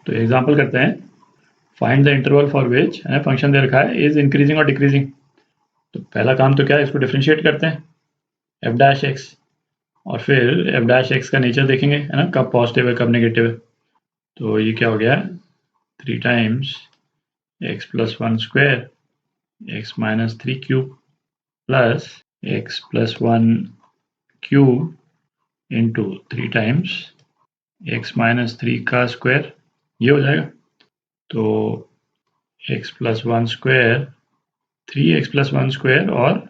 तो एग्जांपल करते हैं, find the interval for which function दे रखा है इज इंक्रीजिंग और डिक्रीजिंग। तो पहला काम तो क्या है, इसको डिफरेंशिएट करते हैं एफ डैश एक्स, और फिर एफ डैश एक्स का नेचर देखेंगे, है ना, कब पॉजिटिव है कब नेगेटिव है। तो ये क्या हो गया, 3 times x plus 1 square x minus 3 cube plus x plus 1 cube into 3 times x minus 3 का स्क्वायर, ये हो जाएगा। तो x plus 1 square 3x plus 1 square और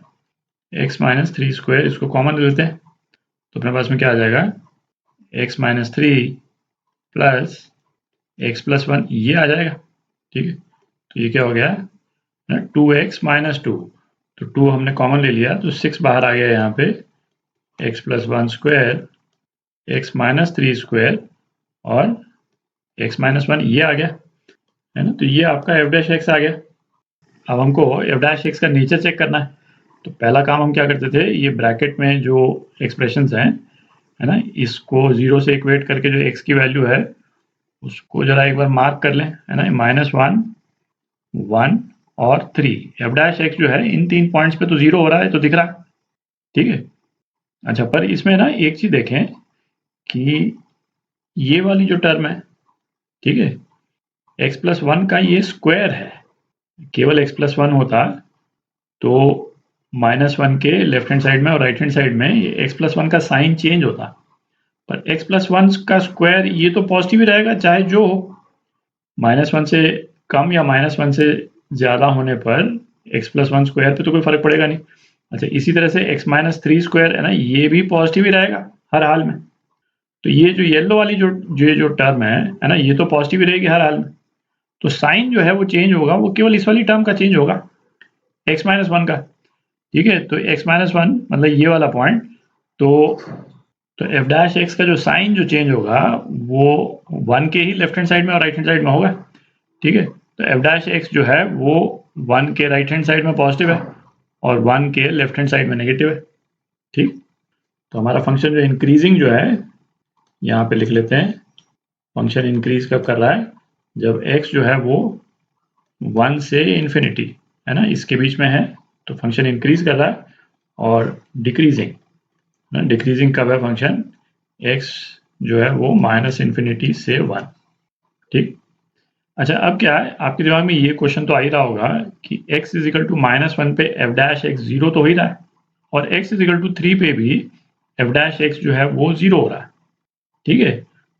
x माइनस 3 स्क्वायर, इसको कॉमन ले लेते हैं। तो अपने पास में क्या आ जाएगा, x minus 3 plus x plus 1, ये आ जाएगा। ठीक है, तो ये क्या हो गया ना, 2x माइनस 2, तो 2 हमने कॉमन ले लिया तो 6 बाहर आ गया यहाँ पे, x plus 1 square x minus 3 square और x माइनस 1, ये आ गया, है ना। तो ये आपका एफ डैश एक्स आ गया। अब हमको एफ डैश एक्स का नेचर चेक करना है। तो पहला काम हम क्या करते थे, ये ब्रैकेट में जो एक्सप्रेशंस हैं, है ना, इसको 0 से इक्वेट करके जो x की वैल्यू है उसको जरा एक बार मार्क कर लें, है ना, -1 1 और 3, एफ डैश एक्स जो है इन 3 पॉइंट्स पे तो 0 हो रहा है, तो दिख रहा है। ठीक है, अच्छा, पर इसमें ना एक चीज देखें कि ये वाली जो टर्म है, ठीक है, x प्लस 1 का ये स्क्वायर है। केवल x प्लस 1 होता तो -1 के लेफ्ट हैंड साइड में और राइट हैंड साइड में ये x प्लस 1 का साइन चेंज होता, पर x प्लस 1 का स्क्वायर ये तो पॉजिटिव ही रहेगा चाहे जो हो, -1 से कम या -1 से ज़्यादा होने पर x प्लस 1 स्क्वायर पे तो कोई फर्क पड़ेगा नहीं। अच्छा, इसी तरह से x माइनस 3 स्क्वायर है ना, ये भी पॉजिटिव ही रहेगा हर हाल में। तो ये जो येलो वाली जो टर्म है ना, ये तो पॉजिटिव ही रहेगी हर हाल में। तो साइन जो है वो चेंज होगा, वो केवल इस वाली टर्म का चेंज होगा, x माइनस 1 का। ठीक है, तो x माइनस 1 मतलब ये वाला पॉइंट, तो एफ डैश एक्स का जो साइन जो चेंज होगा वो 1 के ही लेफ्ट हैंड साइड में और राइट हैंड साइड में होगा। ठीक है, तो एफ डैश एक्स जो है वो 1 के राइट हैंड साइड में पॉजिटिव है और 1 के लेफ्ट हैंड साइड में नेगेटिव है। ठीक, तो हमारा फंक्शन जो इंक्रीजिंग जो है, यहाँ पे लिख लेते हैं, फंक्शन इंक्रीज कब कर रहा है, जब x जो है वो 1 से इन्फिनिटी, है ना, इसके बीच में है, तो फंक्शन इंक्रीज कर रहा है। और डिक्रीजिंग कब है फंक्शन, x जो है वो -∞ से 1। ठीक, अच्छा, अब क्या है, आपके दिमाग में ये क्वेश्चन तो आ ही रहा होगा कि x इज इक्वल टू -1 पे एफ डैश एक्स 0 तो हो ही रहा है, और x इज इक्वल टू 3 पे भी एफ डैश एक्स जो है वो 0 हो रहा है। ठीक है,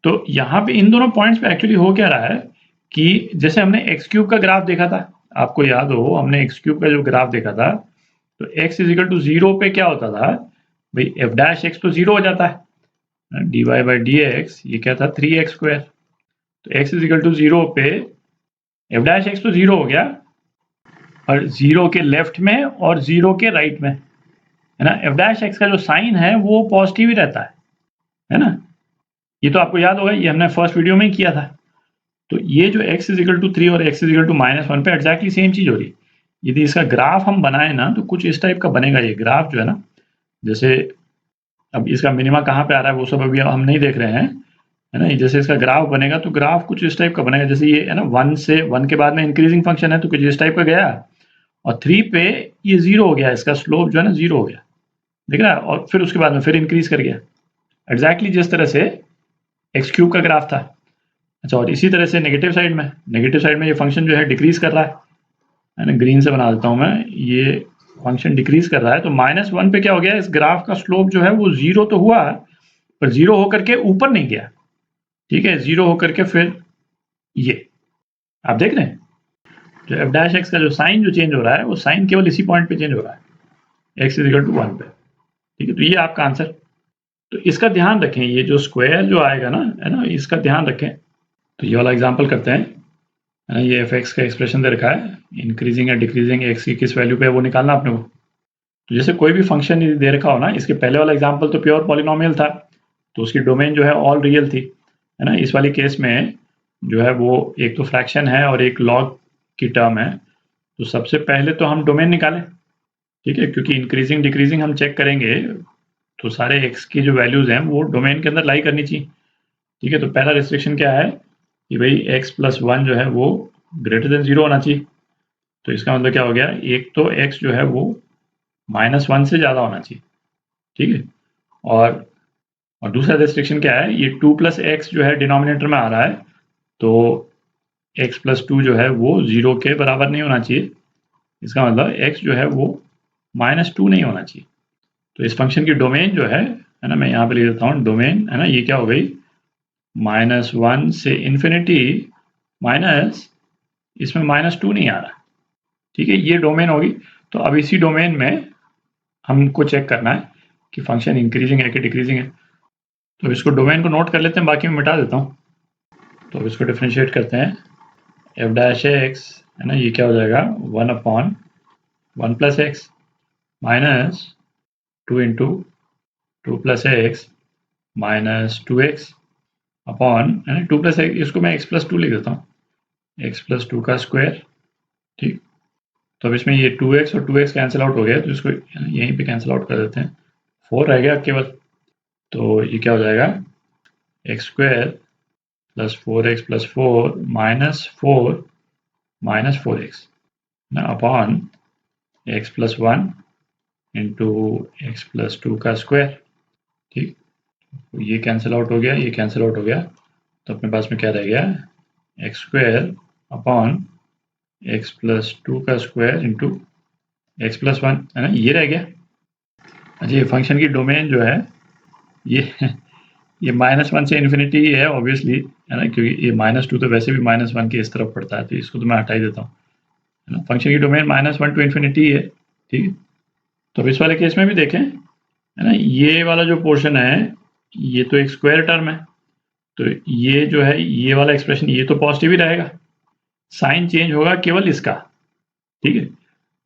तो यहाँ पे इन दोनों पॉइंट्स पे एक्चुअली हो क्या रहा है कि जैसे हमने एक्स क्यूब का ग्राफ देखा था, आपको याद हो हमने एक्स क्यूब का जो ग्राफ देखा था, तो x इज इक्वल टू 0 पे क्या होता था भाई, एफ डैश एक्स तो 0 हो जाता है, dy बाई डी एक्स ये क्या था 3x स्क्वायर, तो x इज इक्वल टू 0 पे एफ डैश एक्स तो 0 हो गया, और 0 के लेफ्ट में और 0 के राइट में, है ना, एफ डैश एक्स का जो साइन है वो पॉजिटिव ही रहता है ना। ये तो आपको याद होगा, ये हमने फर्स्ट वीडियो में ही किया था। तो ये जो x इज इक्वल टू 3 और x इज इक्वल टू -1 पे एक्जैक्टली सेम चीज हो रही है। यदि इसका ग्राफ हम बनाए ना तो कुछ इस टाइप का बनेगा ये ग्राफ जो है ना, जैसे अब इसका मिनिमा कहाँ पे आ रहा है वो सब अभी हम नहीं देख रहे हैं, है ना। जैसे इसका ग्राफ बनेगा तो ग्राफ कुछ इस टाइप का बनेगा, जैसे ये है ना 1 के बाद में इंक्रीजिंग फंक्शन है तो कुछ इस टाइप का गया, और 3 पे ये 0 हो गया, इसका स्लोप जो है ना 0 हो गया, दिख रहा है, और फिर उसके बाद में फिर इंक्रीज कर गया, एग्जैक्टली जिस तरह से एक्स क्यूब का ग्राफ था। अच्छा, और इसी तरह से नेगेटिव साइड में ये फंक्शन जो है डिक्रीज कर रहा है ना, ग्रीन से बना देता हूँ मैं, ये फंक्शन डिक्रीज कर रहा है, तो -1 पे क्या हो गया, इस ग्राफ का स्लोप जो है वो 0 तो हुआ पर 0 होकर के ऊपर नहीं गया। ठीक है, 0 होकर के फिर ये आप देख रहे हैं, जो एफ डैश एक्स का जो साइन जो चेंज हो रहा है वो साइन केवल इसी पॉइंट पे चेंज हो रहा है, x इज इक्वल टू 1 पे। ठीक है, तो ये आपका आंसर। तो इसका ध्यान रखें, ये जो स्क्वायर जो आएगा ना, है ना, इसका ध्यान रखें। तो ये वाला एग्जांपल करते हैं, है ना, ये एफ एक्स का एक्सप्रेशन दे रखा है, इंक्रीजिंग या डिक्रीजिंग एक्स की किस वैल्यू पे है वो निकालना अपने को। तो जैसे कोई भी फंक्शन दे रखा हो ना, इसके पहले वाला एग्जांपल तो प्योर पॉलिनोमियल था, तो उसकी डोमेन जो है ऑल रियल थी, है ना। इस वाली केस में जो है वो एक तो फ्रैक्शन है और एक लॉग की टर्म है, तो सबसे पहले तो हम डोमेन निकालें। ठीक है, क्योंकि इंक्रीजिंग डिक्रीजिंग हम चेक करेंगे तो सारे एक्स की जो वैल्यूज हैं वो डोमेन के अंदर लाई करनी चाहिए। ठीक है, तो पहला रिस्ट्रिक्शन क्या है कि भाई x प्लस 1 जो है वो ग्रेटर देन 0 होना चाहिए। तो इसका मतलब क्या हो गया, एक तो x जो है वो -1 से ज़्यादा होना चाहिए, ठीक है। और दूसरा रेस्ट्रिक्शन क्या है, ये 2 प्लस एक्स जो है डिनोमिनेटर में आ रहा है, तो x प्लस 2 जो है वो 0 के बराबर नहीं होना चाहिए। इसका मतलब x जो है वो -2 नहीं होना चाहिए। तो इस फंक्शन की डोमेन जो है ना, मैं यहाँ पे लिख देता हूँ डोमेन, है ना, ये क्या हो गई, -1 से इन्फिनिटी माइनस, इसमें -2 नहीं आ रहा, ठीक है, ये डोमेन होगी। तो अब इसी डोमेन में हमको चेक करना है कि फंक्शन इंक्रीजिंग है कि डिक्रीजिंग है। तो इसको डोमेन को नोट कर लेते हैं, बाकी मैं मिटा देता हूँ। तो अब इसको डिफ्रेंशिएट करते हैं, एफ डैश एक्स, है ना, ये क्या हो जाएगा, 1/1 plus x minus 2 into 2 plus x minus 2x upon, है ना, 2 प्लस एक्स, इसको मैं x प्लस 2 लिख देता हूँ, x प्लस 2 का स्क्वायर, ठीक। तो अब इसमें ये 2x और 2x कैंसिल आउट हो गया, तो इसको यहीं पे कैंसिल आउट कर देते हैं, 4 रह गया केवल। तो ये क्या हो जाएगा, x square plus 4x plus 4 minus 4x ना upon x plus 1 into x plus 2 का स्क्वायर, ठीक। तो ये कैंसिल आउट हो गया, ये कैंसिल आउट हो गया, तो अपने पास में क्या रह गया, x square upon x plus 2 का स्क्वायर इंटू एक्स प्लस 1, है ना, ये रह गया। अच्छा, ये फंक्शन की डोमेन जो है ये ये -1 से इन्फिनिटी ही है ऑब्वियसली, है ना, क्योंकि ये -2 तो वैसे भी -1 के इस तरफ पड़ता है, तो इसको तो मैं हटा ही देता हूँ, है ना। फंक्शन की डोमेन -1 टू इन्फिनिटी है, ठीक है। तो अब इस वाले केस में भी देखें, है ना, ये वाला जो पोर्शन है ये तो एक स्क्वायर टर्म है, तो ये जो है ये वाला एक्सप्रेशन ये तो पॉजिटिव ही रहेगा, साइन चेंज होगा केवल इसका, ठीक है।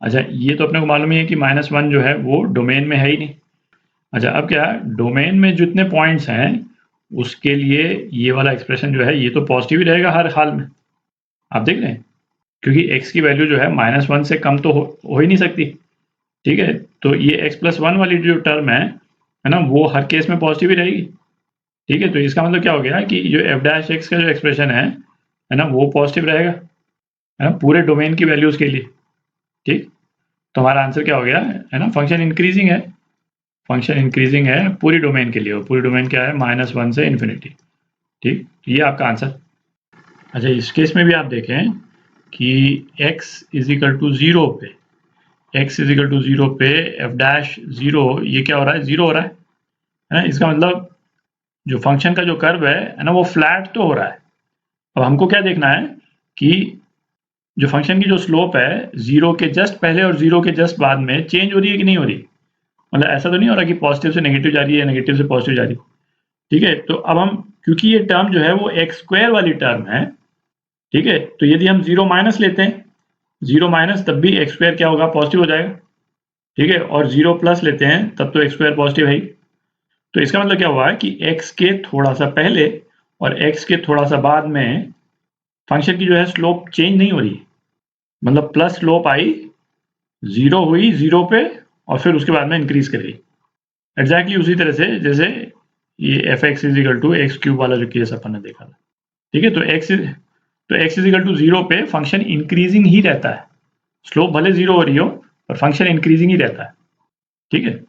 अच्छा, ये तो अपने को मालूम ही है कि -1 जो है वो डोमेन में है ही नहीं। अच्छा, अब क्या, डोमेन में जितने पॉइंट्स हैं उसके लिए ये वाला एक्सप्रेशन जो है ये तो पॉजिटिव ही रहेगा हर हाल में, आप देख रहे हैं, क्योंकि x की वैल्यू जो है -1 से कम तो हो ही नहीं सकती, ठीक है। तो ये x प्लस 1 वाली जो टर्म है ना, वो हर केस में पॉजिटिव ही रहेगी, ठीक है। तो इसका मतलब क्या हो गया कि जो एफ डैश एक्स का जो एक्सप्रेशन है ना, वो पॉजिटिव रहेगा, है ना, पूरे डोमेन की वैल्यूज के लिए, ठीक। तो हमारा आंसर क्या हो गया, है ना, फंक्शन इंक्रीजिंग है, फंक्शन इंक्रीजिंग है पूरी डोमेन के लिए, और पूरी डोमेन क्या है, -1 से इन्फिनिटी, ठीक। तो ये आपका आंसर। अच्छा, इस केस में भी आप देखें कि x इज इक्वल टू 0 पे, x इज इक्वल टू 0 पे एफ डैश 0, ये क्या हो रहा है, 0 हो रहा है ना। इसका मतलब जो फंक्शन का जो कर्व है ना, वो फ्लैट तो हो रहा है। अब हमको क्या देखना है कि जो फंक्शन की जो स्लोप है 0 के जस्ट पहले और 0 के जस्ट बाद में चेंज हो रही है कि नहीं हो रही, मतलब ऐसा तो नहीं हो रहा कि पॉजिटिव से नेगेटिव जा रही है, नेगेटिव से पॉजिटिव जा रही है, ठीक है। तो अब हम, क्योंकि ये टर्म जो है वो एक्स स्क्वायर वाली टर्म है, ठीक है, तो यदि हम 0 माइनस लेते हैं, 0 माइनस तब भी एक्स स्क्वायर क्या होगा, पॉजिटिव हो जाएगा, ठीक है। और 0 प्लस लेते हैं तब तो एक्स स्क्वायर पॉजिटिव है ही। तो इसका मतलब क्या हुआ है कि x के थोड़ा सा पहले और x के थोड़ा सा बाद में फंक्शन की जो है स्लोप चेंज नहीं हो रही, मतलब प्लस स्लोप आई, 0 हुई 0 पे और फिर उसके बाद में इंक्रीज कर गई, एग्जैक्टली उसी तरह से जैसे ये F X is equal to X cube वाला जो केस अपन ने देखा था, ठीक है। तो x इज इक्वल टू 0 पे फंक्शन इंक्रीजिंग ही रहता है, स्लोप भले 0 हो रही हो पर फंक्शन इंक्रीजिंग ही रहता है, ठीक है।